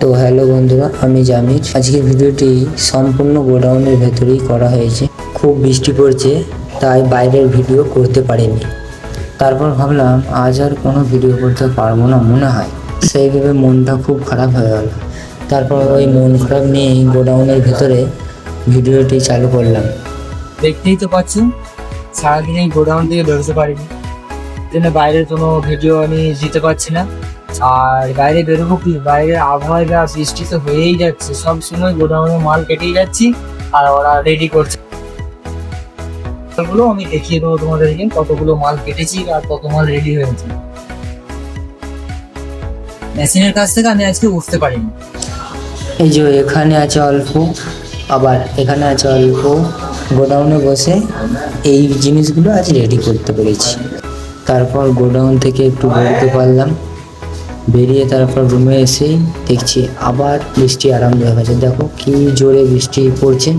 তো হ্যালো বন্ধুরা, আমি জামির। আজকের ভিডিওটি সম্পূর্ণ গোডাউনের ভেতরেই করা হয়েছে। খুব বৃষ্টি পড়ছে, তাই বাইরের ভিডিও করতে পারিনি। তারপর ভাবলাম আজ আর কোনো ভিডিও করতে পারবো না মনে হয়, সেই ভেবে মনটা খুব খারাপ হয়ে গেল। তারপর ওই মন খারাপ নিয়েই গোডাউনের ভেতরে ভিডিওটি চালু করলাম। দেখতেই তো পাচ্ছেন, সারাদিন এই গোডাউন থেকে বেরোতে পারিনি, জন্য বাইরের কোনো ভিডিও আমি দিতে পারছি না। আর বাইরে বেরোবো কি, বাইরের আবহাওয়া যা বৃষ্টি তো হয়েই যাচ্ছে, সব সময় গোডাউনে মাল কেটেই যাচ্ছি আর ওরা রেডি করছে। মালগুলো আমি দেখিয়ে দেবো তোমাদেরকে, কতগুলো মাল কেটেছি আর কত মাল রেডি হয়েছে। মেশিনের কাছ থেকে আমি আজকে উঠতে পারিনি। এই যে এখানে আছে অল্প, আবার এখানে আছে অল্প। গোডাউনে বসে এই জিনিসগুলো আজ রেডি করতে পেরেছি। তারপর গোডাউন থেকে একটু বেরোতে পারলাম, বেরিয়ে তারপর রুমে এসেই দেখছি আবার বৃষ্টি আরম্ভ হয়ে গেছে। দেখো কি জোরে বৃষ্টি পড়ছে।